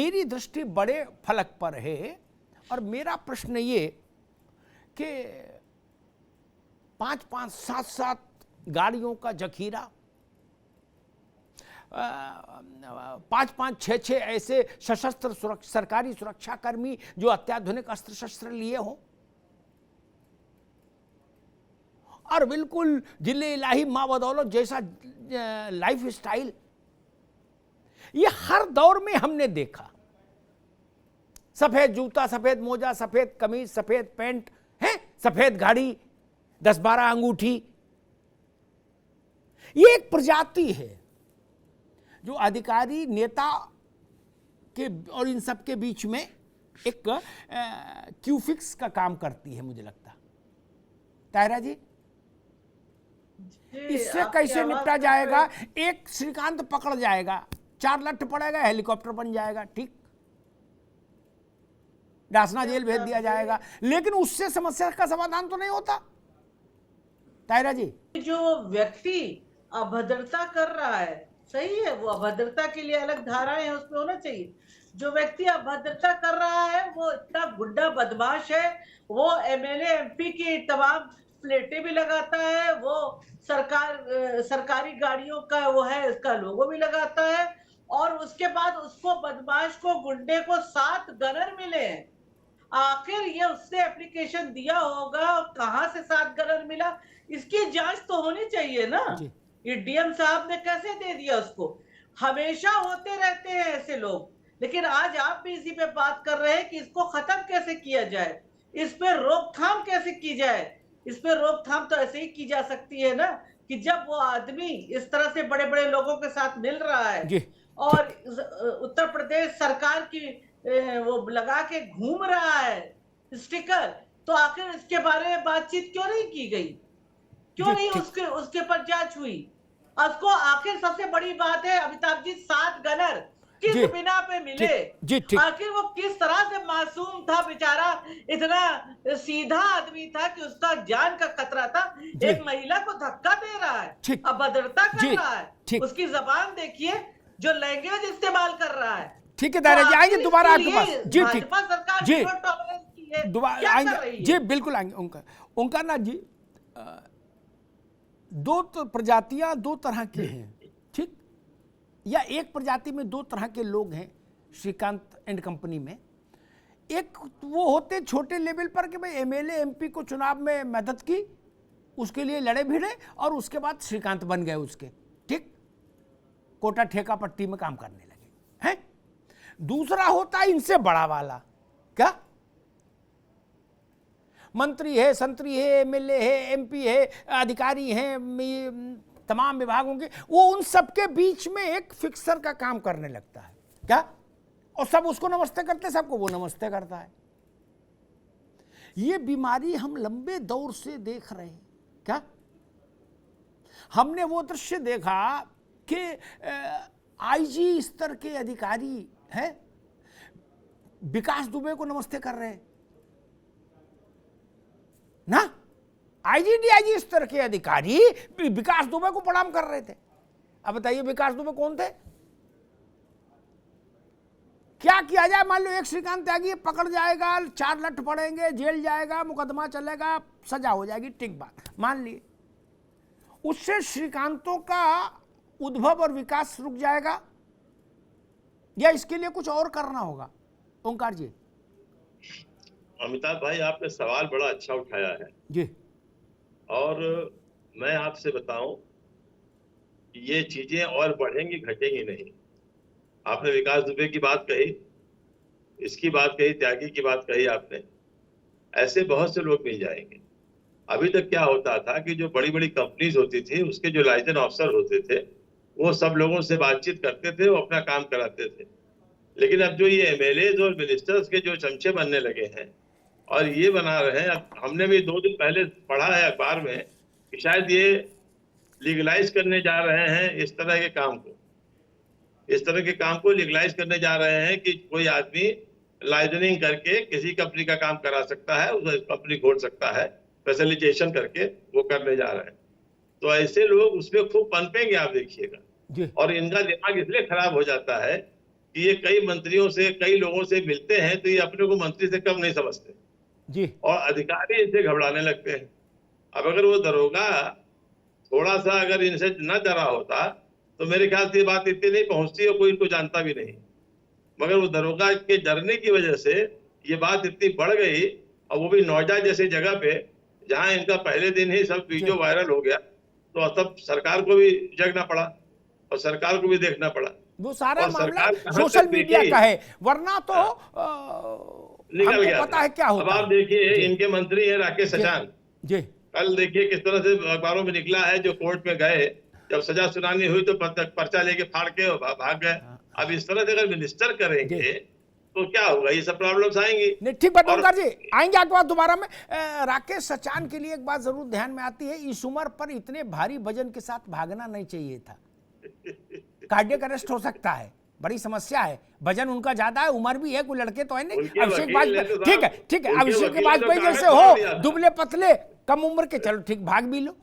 मेरी दृष्टि बड़े फलक पर है और मेरा प्रश्न ये कि 5-5, 7-7 गाड़ियों का जखीरा, 5-5, 6-6 ऐसे सशस्त्र सरकारी सुरक्षाकर्मी जो अत्याधुनिक अस्त्र शस्त्र लिए हों, और बिल्कुल जिले इलाही माँ बदौलत जैसा लाइफ स्टाइल, ये हर दौर में हमने देखा। सफेद जूता, सफेद मोजा, सफेद कमीज, सफेद पैंट है, सफेद गाड़ी, 10-12 अंगूठी। ये एक प्रजाति है जो अधिकारी नेता के और इन सब के बीच में एक क्यूफिक्स का काम करती है, मुझे लगता। तायरा जी, इससे कैसे निपटा जाएगा? एक श्रीकांत पकड़ जाएगा, 4 लठ पड़ेगा, हेलीकॉप्टर बन जाएगा, ठीक, डासना जेल भेज दिया जाएगा, लेकिन उससे समस्या का समाधान तो नहीं होता। तायरा जी, जो व्यक्ति अभद्रता कर रहा है, सही है, वो अभद्रता के लिए अलग धाराएं हैं, उसमें होना चाहिए। जो व्यक्ति अभद्रता कर रहा है वो इतना गुंडा बदमाश है, वो एमएलए एमपी की तमाम प्लेटें भी लगाता है, वो सरकारी गाड़ियों का वो है इसका लोगो भी लगाता है, और उसके बाद उसको बदमाश को, गुंडे को 7 गनर मिले हैं। आखिर ये उसने एप्लीकेशन दिया होगा, कहां से 7 गनर मिला, इसकी जांच तो होनी चाहिए ना। ये डीएम साहब ने कैसे दे दिया उसको? हमेशा होते रहते हैं ऐसे लोग, लेकिन आज आप भी इसी पे बात कर रहे हैं कि इसको खत्म कैसे किया जाए, इस पे रोकथाम कैसे की जाए। इस पे रोकथाम तो ऐसे ही की जा सकती है ना कि जब वो आदमी इस तरह से बड़े बड़े लोगों के साथ मिल रहा है और उत्तर प्रदेश सरकार की वो लगा के घूम रहा है स्टिकर, तो आखिर इसके बारे में बातचीत क्यों नहीं की गई? क्यों नहीं उसके पर जांच हुई? उसको आखिर सबसे बड़ी बात है अमिताभ जी, 7 गनर किस बिना पे मिले? आखिर वो किस तरह से मासूम था बेचारा, इतना सीधा आदमी था कि उसका जान का खतरा था, एक महिला को धक्का दे रहा है, अभद्रता कर रहा है, उसकी जबान देखिए, जो लैंग्वेज इस्तेमाल कर रहा है। ठीक है दादा जी, आएंगे दोबारा आपके पास। जी ठीक, सरकार जी टॉलरेंस की है, दोबारा आएंगे जी, बिल्कुल आएंगे। उनका ना जी, 2 प्रजातियां 2 तरह की हैं, ठीक, या एक प्रजाति में 2 तरह के लोग हैं श्रीकांत एंड कंपनी में। एक वो होते छोटे लेवल पर कि भाई एमएलए एमपी को चुनाव में मदद की, उसके लिए लड़े भिड़े और उसके बाद श्रीकांत बन गए उसके, ठीक, कोटा ठेका पट्टी में काम करने लगे हैं। दूसरा होता है इनसे बड़ा वाला, क्या, मंत्री है, संतरी है, एमएलए है, एमपी है, अधिकारी हैं तमाम विभागों के, वो उन सबके बीच में एक फिक्सर का काम करने लगता है, क्या, और सब उसको नमस्ते करते, सबको वो नमस्ते करता है। ये बीमारी हम लंबे दौर से देख रहे हैं, क्या, हमने वो दृश्य देखा कि आईजी स्तर के अधिकारी हैं, विकास दुबे को नमस्ते कर रहे हैं ना, आईजी डीआईजी स्तर के अधिकारी विकास दुबे को प्रणाम कर रहे थे। अब बताइए विकास दुबे कौन थे? क्या किया जाए? मान लो एक श्रीकांत त्यागी पकड़ जाएगा, 4 लठ पड़ेंगे, जेल जाएगा, मुकदमा चलेगा, सजा हो जाएगी, ठीक बात मान लिए, उससे श्रीकांतों का उद्भव और विकास रुक जाएगा या इसके लिए कुछ और करना होगा? ओंकार जी। अमिताभ भाई, आपने सवाल बड़ा अच्छा उठाया है जी, और मैं आपसे बताऊं, ये चीजें और बढ़ेंगी, घटेंगी नहीं। आपने विकास दुबे की बात कही, इसकी बात कही, त्यागी की बात कही आपने, ऐसे बहुत से लोग मिल जाएंगे। अभी तक क्या होता था कि जो बड़ी बड़ी कंपनीज होती थी, उसके जो लाइसेंस ऑफिसर होते थे, वो सब लोगों से बातचीत करते थे, वो अपना काम कराते थे। लेकिन अब जो ये एमएलए और मिनिस्टर्स के जो चमचे बनने लगे हैं और ये बना रहे हैं, हमने भी 2 दिन पहले पढ़ा है अखबार में कि शायद ये लीगलाइज करने जा रहे हैं इस तरह के काम को, इस तरह के काम को लीगलाइज करने जा रहे हैं कि कोई आदमी लाइसेंसिंग करके किसी कंपनी का काम करा सकता है, उस कंपनी खोल सकता है, फैसिलिटेशन करके वो करने जा रहे हैं। तो ऐसे लोग उसमें खूब पनपेंगे, आप देखिएगा। और इनका दिमाग इसलिए खराब हो जाता है कि ये कई मंत्रियों से, कई लोगों से मिलते हैं तो ये अपने को मंत्री से कम नहीं समझते जी और अधिकारी इनसे घबराने लगते हैं। अब अगर वो दरोगा थोड़ा सा अगर इनसे न डरा होता तो मेरे ख्याल से ये बात इतनी नहीं पहुंचती और कोई इनको जानता भी नहीं, मगर वो दरोगा के डरने की वजह से ये बात इतनी बढ़ गई, और वो भी नोएडा जैसी जगह पे जहां इनका पहले दिन ही सब वीडियो वायरल हो गया, तो तब सरकार को भी जगना पड़ा और सरकार को भी देखना पड़ा। वो सारा और मामला सरकार कहाँ सोशल तक मीडिया देखी? का है, वरना तो निकल हमको गया पता था। है क्या अब होता आप है। देखिए जी। इनके मंत्री है राकेश जी। सचान, जी कल देखिए किस तरह से अखबारों में निकला है, जो कोर्ट में गए, जब सजा सुनानी हुई तो पर्चा लेके फाड़ के भाग गए। अब इस तरह से अगर मिनिस्टर करेंगे तो क्या होगा, ये सब प्रॉब्लम्स आएंगी। नहीं ठीक बात और- ओंकार जी, आएंगे आपके बाद दोबारा में। राकेश सचान के लिए एक बात जरूर ध्यान में आती है, इस उम्र पर इतने भारी वजन के साथ भागना नहीं चाहिए था। कार्डियक अरेस्ट हो सकता है, बड़ी समस्या है, वजन उनका ज्यादा है, उम्र भी है, कोई लड़के तो है नहीं। उनके अभिषेक वकील वाजपेयी, ने तो ठीक है साहब, ठीक है, उनके अभिषेक वकील ने वाजपेयी तो जैसे कागज फाड़ हो, दिया था। दुबले पतले, कम उम्र के, चलो ठीक, भाग भी लो।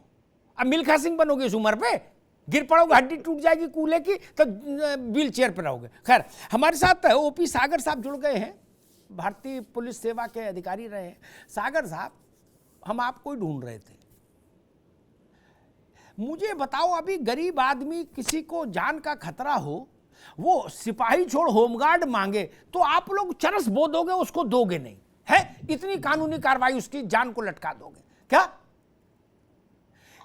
अब मिल्खा सिंह बनोगे इस उम्र पे, गिर पड़ोगे, हड्डी टूट जाएगी कूल्हे की, तो व्हील चेयर पर रहोगे। खैर, हमारे साथ ओपी सागर साहब जुड़ गए हैं, भारतीय पुलिस सेवा के अधिकारी रहे हैं। सागर साहब, हम आपको ही ढूंढ रहे थे, मुझे बताओ, अभी गरीब आदमी किसी को जान का खतरा हो, वो सिपाही छोड़ होमगार्ड मांगे तो आप लोग चरस बो दोगे, उसको दोगे नहीं है? इतनी कानूनी कार्रवाई, उसकी जान को लटका दोगे क्या?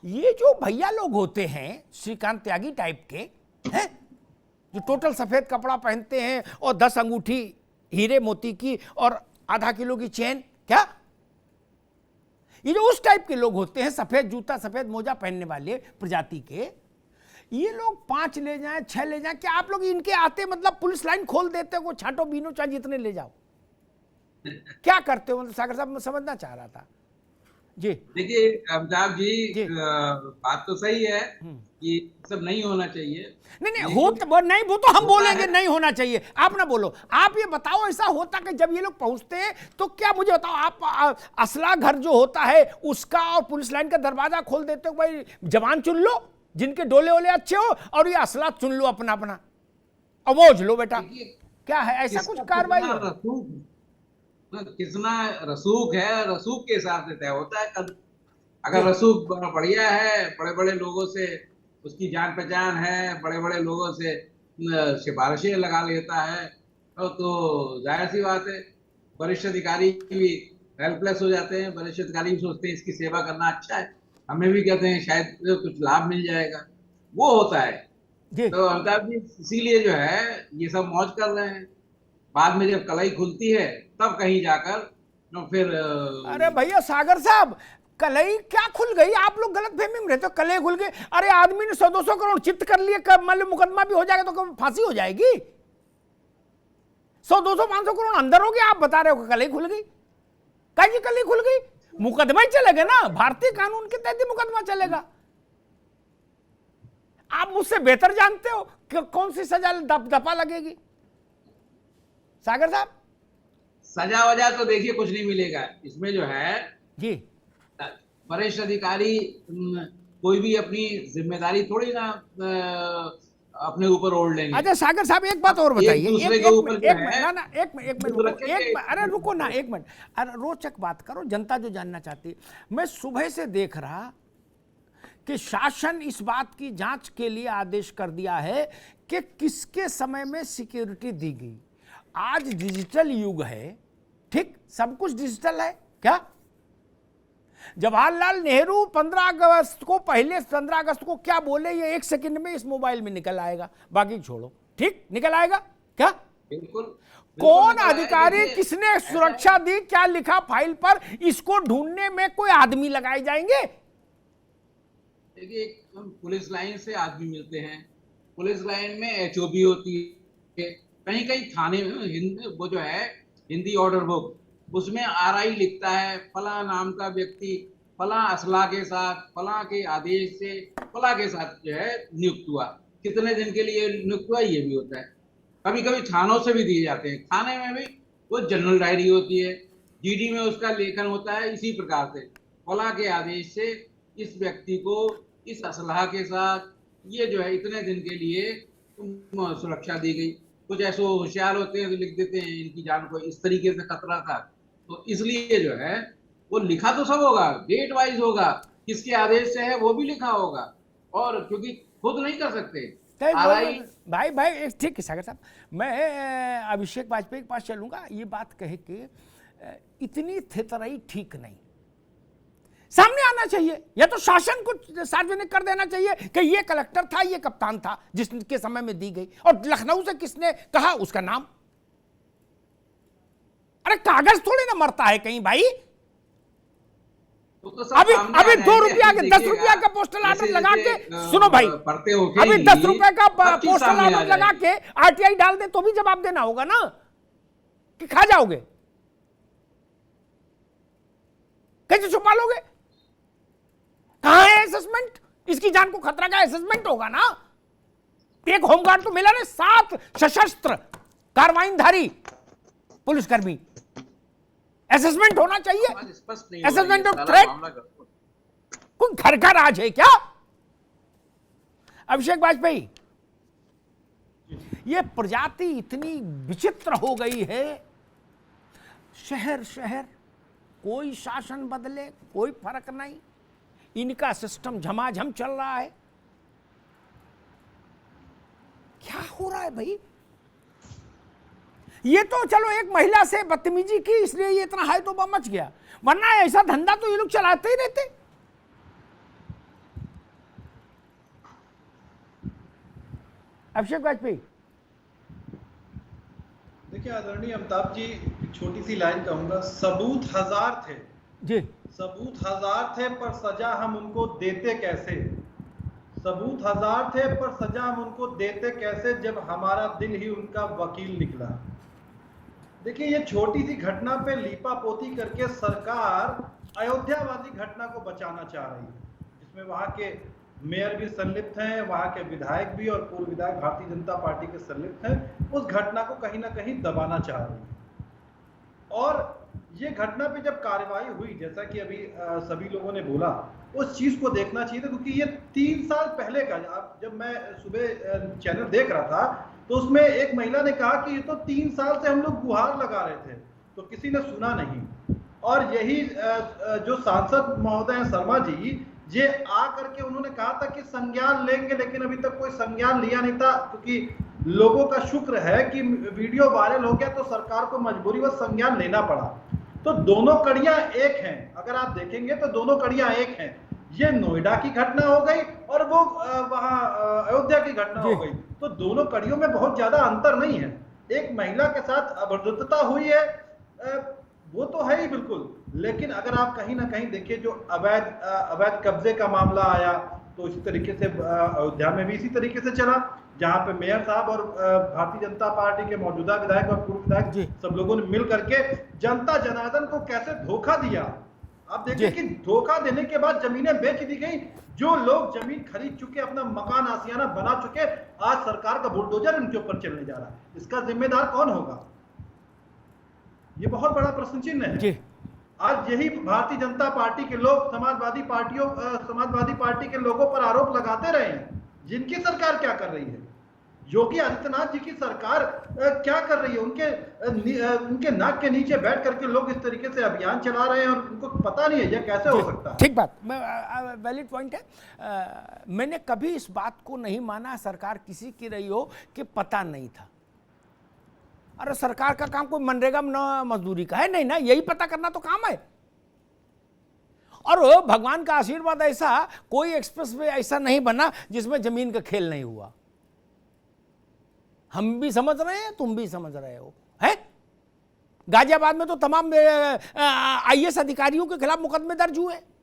ये जो भैया लोग होते हैं श्रीकांत त्यागी टाइप के हैं, जो टोटल सफेद कपड़ा पहनते हैं और 10 अंगूठी हीरे मोती की और आधा किलो की चेन, क्या ये जो उस टाइप के लोग होते हैं, सफेद जूता सफेद मोजा पहनने वाले प्रजाति के, ये लोग 5 ले जाएं 6 ले जाएं, क्या आप लोग इनके आते मतलब पुलिस लाइन खोल देते हो, छाटो बीनो चाहे जितने ले जाओ, क्या करते हो? मतलब सागर साहब, मैं समझना चाह रहा था जी। देखिए अमिताभ जी, जी। बात तो सही है कि सब नहीं होना चाहिए। नहीं वो तो हम बोलेंगे नहीं होना चाहिए, आप ना बोलो। आप ये बताओ, ऐसा होता कि जब ये लोग पहुंचते हैं तो क्या, मुझे बताओ, आप असला घर जो होता है उसका और पुलिस लाइन का दरवाजा खोल देते हो, भाई जवान चुन लो जिनके डोले ओले अच्छे हो, और ये असला चुन लो अपना अपना, अवोज लो बेटा, क्या है ऐसा कुछ कार्रवाई हो? कितना रसूख है, रसूख के हिसाब से तय होता है। अगर रसूख बढ़िया है, बड़े बड़े लोगों से उसकी जान पहचान है, बड़े बड़े लोगों से सिफारिशें लगा लेता है, तो जाहिर सी बात है वरिष्ठ अधिकारी भी हेल्पलेस हो जाते हैं। वरिष्ठ अधिकारी भी सोचते हैं इसकी सेवा करना अच्छा है, हमें भी कहते हैं शायद कुछ लाभ मिल जाएगा, वो होता है जी। तो अमिताभ जी इसीलिए जो है ये सब मौज कर रहे हैं। बाद में जब कलाई खुलती है तब कहीं जाकर तो फिर अरे भैया सागर साहब, कलई क्या खुल गई? आप लोग गलत फहमी में रहते हो, कलई खुल गई। अरे आदमी ने 100-200 करोड़ चित्त कर लिए, मतलब मुकदमा भी हो जाएगा तो फांसी हो जाएगी। 100-200-500 करोड़ अंदर हो गया, आप बता रहे हो कलई खुल गई? कहीं कलई खुल गई, मुकदमा ही चलेगा ना, भारतीय कानून के तहत मुकदमा चलेगा। आप मुझसे बेहतर जानते हो कि कौन सी सजा दफा लगेगी। सागर साहब, सजा वजह तो देखिए कुछ नहीं मिलेगा इसमें, जो है जी वरिष्ठ अधिकारी कोई भी अपनी जिम्मेदारी थोड़ी ना अपने ऊपर ओढ़ लेंगे। अच्छा सागर साहब, एक बात और बताइए, अरे रुको ना, एक मिनट, अरे रोचक बात करो, जनता जो जानना चाहती है। मैं सुबह से देख रहा कि शासन इस बात की जांच के लिए आदेश कर दिया है कि किसके समय में सिक्योरिटी दी गई। आज डिजिटल युग है, ठीक, सब कुछ डिजिटल है क्या? जवाहरलाल नेहरू 15 अगस्त को, पहले 15 अगस्त को क्या बोले, ये 1 सेकंड में इस मोबाइल में निकल आएगा, बाकी छोड़ो, ठीक, निकल आएगा क्या? बिल्कुल। कौन अधिकारी, किसने सुरक्षा दी, क्या लिखा फाइल पर, इसको ढूंढने में कोई आदमी लगाए जाएंगे? देखिए पुलिस लाइन से आदमी मिलते हैं, पुलिस लाइन में एचओबी होती है, कहीं कहीं थाने में वो जो है हिंदी ऑर्डर बुक, उसमें आरआई लिखता है फला नाम का व्यक्ति फला असला के साथ फला के आदेश से फला के साथ जो है नियुक्त हुआ, कितने दिन के लिए नियुक्त हुआ, ये भी होता है। कभी कभी थानों से भी दिए जाते हैं, थाने में भी वो जनरल डायरी होती है, जीडी में उसका लेखन होता है इसी प्रकार से, फला के आदेश से इस व्यक्ति को इस असलाह के साथ ये जो है इतने दिन के लिए सुरक्षा दी गई। कुछ ऐसे होशियार होते हैं तो लिख देते हैं इनकी जान को इस तरीके से खतरा था, तो इसलिए जो है वो लिखा तो सब होगा, डेट वाइज होगा, किसके आदेश से है वो भी लिखा होगा, और क्योंकि खुद नहीं कर सकते आरआई। भाई भाई ठीक है सागर साहब, मैं अभिषेक वाजपेयी के पास चलूंगा। ये बात कहे कि इतनी थेतराई ठीक नहीं, सामने आना चाहिए, या तो शासन को सार्वजनिक कर देना चाहिए कि ये कलेक्टर था, ये कप्तान था जिसके समय में दी गई, और लखनऊ से किसने कहा उसका नाम। अरे कागज थोड़ी ना मरता है कहीं भाई। तो अभी 2 रुपया के 10 रुपया का पोस्टल ऑर्डर लगा के, सुनो भाई, अभी 10 रुपए का पोस्टल ऑर्डर लगा के आरटीआई डाल दे तो भी जवाब देना होगा ना, कि खा जाओगे, कैसे छुपा लोगे? कहां है असेसमेंट? इसकी जान को खतरा का असेसमेंट होगा ना। एक होमगार्ड तो मिला ने, 7 सशस्त्र कार्बाइनधारी पुलिसकर्मी, असेसमेंट होना चाहिए। असेसमेंट ऑफ थ्रेट, कोई घर का राज है क्या? अभिषेक वाजपेयी, ये प्रजाति इतनी विचित्र हो गई है, शहर शहर कोई शासन बदले कोई फर्क नहीं, इनका सिस्टम झमाझम चल रहा है। क्या हो रहा है भाई? ये तो चलो एक महिला से बदतमीजी की इसलिए ये इतना हाई तो मच गया, वरना ऐसा धंधा तो ये लोग चलाते ही रहते। अभिषेक वाजपेयी, देखिए आदरणीय अमिताभ जी, एक छोटी सी लाइन कहूंगा। सबूत 1000 थे जी, सबूत 1000 थे, पर सजा हम उनको देते कैसे? सबूत 1000 थे पर सजा हम उनको देते कैसे, जब हमारा दिल ही उनका वकील निकला। देखिए, ये छोटी सी घटना पे लीपापोती करके सरकार अयोध्यावादी घटना को बचाना चाह रही है, जिसमें वहां के मेयर भी संलिप्त हैं, वहां के विधायक भी और पूर्व विधायक भारतीय जनता पार्टी के संलिप्त हैं। उस घटना को कहीं ना कहीं दबाना चाह रही है। और ये घटना पे जब कार्रवाई हुई, जैसा कि अभी सभी लोगों ने बोला, उस चीज को देखना चाहिए था, क्योंकि ये 3 साल पहले का, जब मैं सुबह चैनल देख रहा था तो उसमें एक महिला ने कहा कि ये तो 3 साल से हम लोग गुहार लगा रहे थे, तो किसी ने सुना नहीं। और यही जो सांसद महोदय हैं शर्मा जी, ये आ करके उन्होंने कहा था कि संज्ञान लेंगे, लेकिन अभी तक कोई संज्ञान लिया नहीं था, क्योंकि लोगों का शुक्र है कि वीडियो वायरल हो गया तो सरकार को मजबूरीवश संज्ञान लेना पड़ा। तो दोनों कड़ियां एक हैं, अगर आप देखेंगे तो दोनों कड़ियां एक हैं। ये नोएडा की घटना हो गई और वो वहां अयोध्या की घटना हो गई, तो दोनों कड़ियों में बहुत ज्यादा अंतर नहीं है। एक महिला के साथ अभद्रता हुई है, वो तो है ही बिल्कुल, लेकिन अगर आप कहीं ना कहीं देखिए, जो अवैध कब्जे का मामला आया तो इसी तरीके से अयोध्या में भी इसी तरीके से चला, जहां पे मेयर साहब और भारतीय जनता पार्टी के मौजूदा विधायक और पूर्व विधायक सब लोगों ने मिल करके जनता जनार्दन को कैसे धोखा दिया। आप देखिए कि धोखा देने के बाद जमीनें बेच दी गई। जो लोग जमीन खरीद चुके, अपना मकान आसियाना बना चुके, आज सरकार का बुलडोजर उनके ऊपर चलने जा रहा है। इसका जिम्मेदार कौन होगा? ये बहुत बड़ा प्रश्न चिन्ह है। आज यही भारतीय जनता पार्टी के लोग समाजवादी पार्टी के लोगों पर आरोप लगाते रहे हैं। जिनकी सरकार क्या कर रही है? योगी आदित्यनाथ जी की सरकार क्या कर रही है? उनके नाक के नीचे बैठ करके लोग इस तरीके से अभियान चला रहे हैं और उनको पता नहीं है ये कैसे हो सकता है। ठीक बात, वैलिड पॉइंट है। मैंने कभी इस बात को नहीं माना सरकार किसी की रही हो कि पता नहीं था। अरे सरकार का काम कोई मनरेगा मजदूरी का है नहीं ना, यही पता करना तो काम है। और भगवान का आशीर्वाद ऐसा, कोई एक्सप्रेसवे ऐसा नहीं बना जिसमें जमीन का खेल नहीं हुआ। हम भी समझ रहे हैं, तुम भी समझ रहे हो, है? गाजियाबाद में तो तमाम आईएएस अधिकारियों के खिलाफ मुकदमे दर्ज हुए।